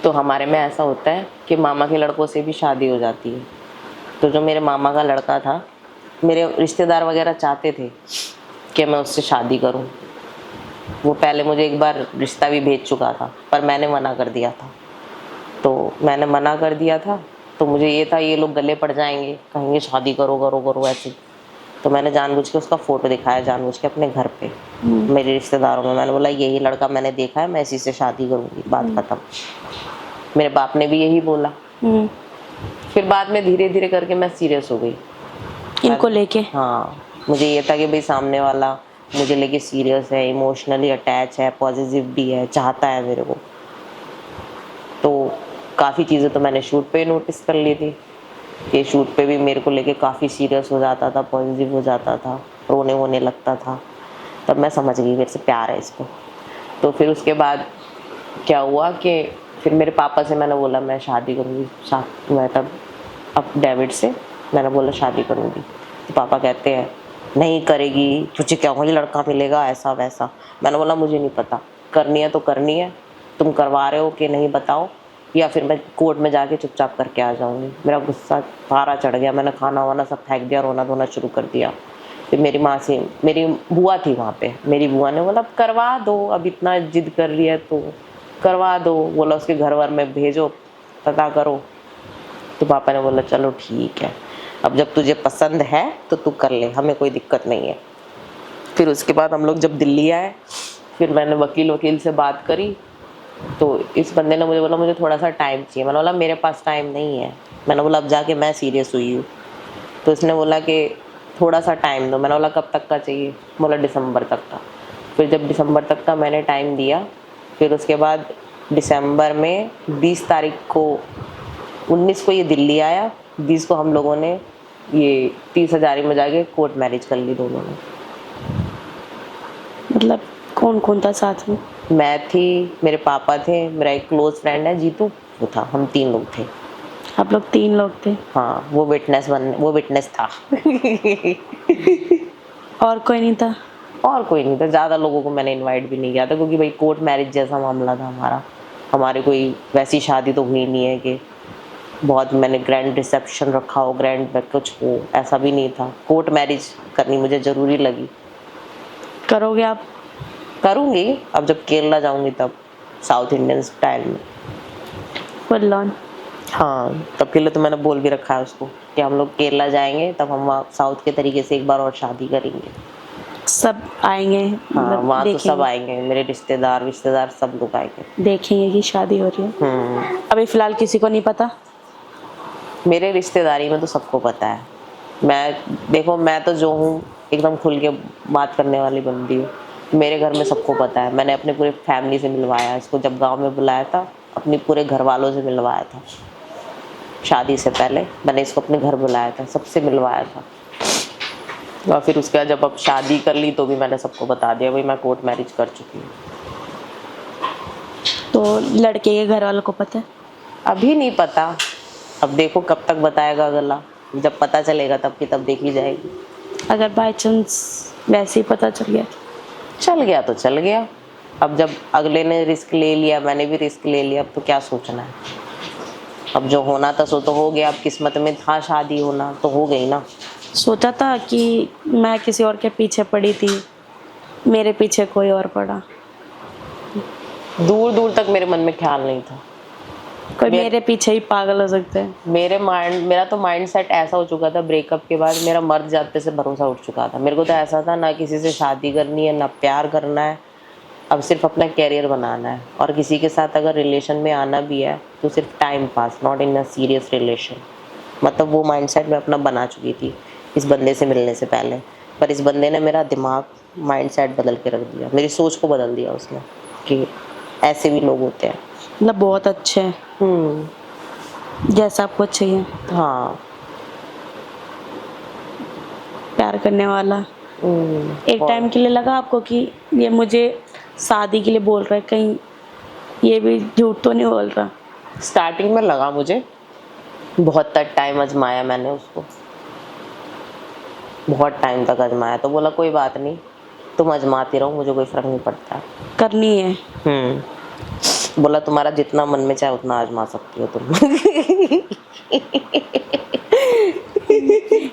तो हमारे में ऐसा होता है कि मामा के लड़कों से भी शादी हो जाती है। तो जो मेरे मामा का लड़का था, मेरे रिश्तेदार वगैरह चाहते थे कि मैं उससे शादी करूं। वो पहले मुझे एक बार रिश्ता भी भेज चुका था, पर मैंने मना कर दिया था। तो मैंने मना कर दिया था, तो मुझे ये था ये लोग गले पड़ जाएंगे, कहेंगे शादी करो करो करो ऐसे। तो मैंने जानबूझ के उसका फ़ोटो दिखाया, जानबूझ के अपने घर पे मेरे रिश्तेदारों में। मैंने बोला यही लड़का मैंने देखा है, मैं इसी से शादी करूँगी, बात खत्म। मेरे बाप ने भी यही बोला। फिर बाद में धीरे धीरे करके मैं सीरियस हो गई इनको लेके। हाँ, मुझे ये था कि भाई सामने वाला मुझे लेके सीरियस है, इमोशनली अटैच है, पॉजिटिव भी है, चाहता है मेरे को। तो काफ़ी चीज़ें तो मैंने शूट पे नोटिस कर ली थी कि शूट पे भी मेरे को लेके काफ़ी सीरियस हो जाता था, पॉजिटिव हो जाता था, रोने वोने लगता था। तब मैं समझ गई मेरे से प्यार है इसको। तो फिर उसके बाद क्या हुआ कि फिर मेरे पापा से मैंने बोला मैं शादी करूँगी। मैं तब अब डेविड से मैंने बोला शादी करूँगी। तो पापा कहते हैं नहीं करेगी, तुझे क्या वही लड़का मिलेगा ऐसा वैसा। मैंने बोला मुझे नहीं पता, करनी है तो करनी है, तुम करवा रहे हो कि नहीं बताओ, या फिर मैं कोर्ट में जाके चुपचाप करके आ जाऊँगी। मेरा गुस्सा पारा चढ़ गया, मैंने खाना वाना सब फेंक दिया, रोना धोना शुरू कर दिया। फिर मेरी माँ से, मेरी बुआ थी वहाँ पे, मेरी बुआ ने बोला करवा दो, अब इतना जिद कर रही है तो करवा दो। बोला उसके घर वर में भेजो, पता करो। तो पापा ने बोला चलो ठीक है, अब जब तुझे पसंद है तो तू कर ले, हमें कोई दिक्कत नहीं है। फिर उसके बाद हम लोग जब दिल्ली आए, फिर मैंने वकील से बात करी। तो इस बंदे ने मुझे बोला मुझे थोड़ा सा टाइम चाहिए। मैंने बोला मेरे पास टाइम नहीं है। मैंने बोला अब जाके मैं सीरियस हुई हूँ। तो इसने बोला कि थोड़ा सा टाइम दो। मैंने बोला कब तक का चाहिए? बोला दिसंबर तक का। फिर जब दिसंबर तक का मैंने टाइम दिया, फिर उसके बाद दिसंबर में 20 तारीख को, 19 को ये दिल्ली आया, 20 को हम लोगों ने ये 30 हजारी में जाके कोर्ट मैरिज कर ली दोनों ने। मतलब कौन कौन था साथ में? मैं थी, मेरे पापा थे, मेरा एक क्लोज फ्रेंड है जीतू, वो था, हम 3 लोग थे। आप लोग 3 लोग थे? हाँ, वो विटनेस था। और कोई नहीं था? और कोई नहीं था, ज़्यादा लोगों को मैंने इनवाइट भी नहीं किया था, क्योंकि भाई कोर्ट मैरिज जैसा मामला था हमारा। हमारी कोई वैसी शादी तो हुई नहीं है कि बहुत मैंने ग्रैंड रिसेप्शन रखा हो, ग्रैंड कुछ हो, ऐसा भी नहीं था। कोर्ट मैरिज करनी मुझे ज़रूरी लगी। करोगे आप? करूँगी, अब जब केरला जाऊँगी तब, साउथ इंडियन स्टाइल में। Full on? हाँ, तब के लिए तो मैंने बोल भी रखा है उसको कि हम लोग केरला जाएंगे तब हम वहाँ साउथ के तरीके से एक बार और शादी करेंगे। सब आएंगे? हाँ, मतलब वहाँ तो सब देखेंगे? आएंगे, मेरे रिश्तेदार सब लोग आएंगे। देखेंगे कि शादी हो रही है? अभी फिलहाल किसी को नहीं पता? मेरे रिश्तेदारी में तो सबको पता है। देखो मैं तो जो हूँ एकदम खुल के बात करने वाली बंदी हूँ। मेरे घर में सबको पता है। मैंने अपने पूरे फैमिली से मिलवाया इसको, जब गांव में बुलाया था अपने पूरे घर वालों से मिलवाया था। शादी से पहले मैंने इसको अपने घर बुलाया था, सबसे मिलवाया था। और फिर उसके बाद जब अब शादी कर ली तो भी मैंने सबको बता दिया भाई मैं कोर्ट मैरिज कर चुकी हूँ। तो लड़के के घर वालों को पता है? अभी नहीं पता, अब देखो कब तक बताएगा अगला। जब पता चलेगा तब की तब देखी जाएगी। अगर बाय चांस वैसे ही पता चल गया? चल गया तो चल गया। अब जब अगले ने रिस्क ले लिया, मैंने भी रिस्क ले लिया, अब तो क्या सोचना है। अब जो होना था सो तो हो गया। अब किस्मत में था शादी होना तो हो गई ना। सोचा था कि मैं किसी और के पीछे पड़ी थी, मेरे पीछे कोई और पड़ा? दूर दूर तक मेरे मन में ख्याल नहीं था कोई मेरे पीछे ही पागल हो सकते हैं। मेरा तो माइंड सेट ऐसा हो चुका था ब्रेकअप के बाद, मेरा मर जाते से भरोसा उठ चुका था। मेरे को तो ऐसा था ना किसी से शादी करनी है ना प्यार करना है, अब सिर्फ अपना कैरियर बनाना है। और किसी के साथ अगर रिलेशन में आना भी है तो सिर्फ time pass, not in a serious relation. मतलब वो माइंडसेट मैं अपना बना चुकी थी इस बंदे से मिलने से पहले। पर इस बंदे ने मेरा दिमाग, माइंडसेट बदल के रख दिया, मेरी सोच को बदल दिया उसने कि ऐसे भी लोग होते हैं। मतलब बहुत अच्छे हैं, जैसा आपको चाहिए। हाँ, प्यार करने वाला। एक टाइम के लिए लगा आपको कि ये मुझे शादी के लिए बोल रहा है, कहीं ये भी झूठ तो नहीं बोल रहा? स्टार्टिंग में लगा मुझे, बहुत तक टाइम आजमाया मैंने उसको, बहुत टाइम तक आजमाया। तो बोला कोई बात नहीं, तुम आजमाती रहो, मुझे कोई फर्क नहीं पड़ता। करनी है। बोला तुम्हारा जितना मन में चाहे उतना आजमा सकती हो तुम।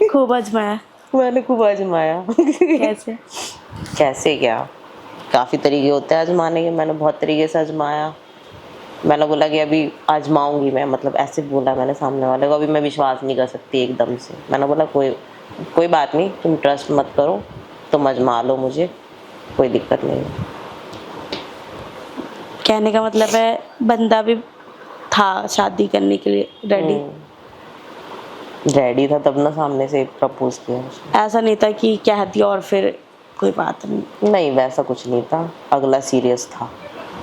खूब आजमाया। मैंने खूब आजमाया। कैसे? कैसे क्या, काफ़ी तरीके होते हैं आजमाने के, मैंने बहुत तरीके से आजमाया। मैंने बोला कि अभी आजमाऊंगी मैं, मतलब ऐसे बोला मैंने सामने वाले को, अभी मैं विश्वास नहीं कर सकती एकदम से। मैंने बोला कोई कोई बात नहीं, तुम ट्रस्ट मत करो, तुम आजमा लो मुझे, कोई दिक्कत नहीं है। कहने का मतलब है बंदा भी था शादी करने के लिए रेडी। रेडी था तब ना सामने से प्रपोज किया उसने। ऐसा नहीं था कि कह दिया और फिर कोई बात नहीं। नहीं वैसा कुछ नहीं था, अगला सीरियस था।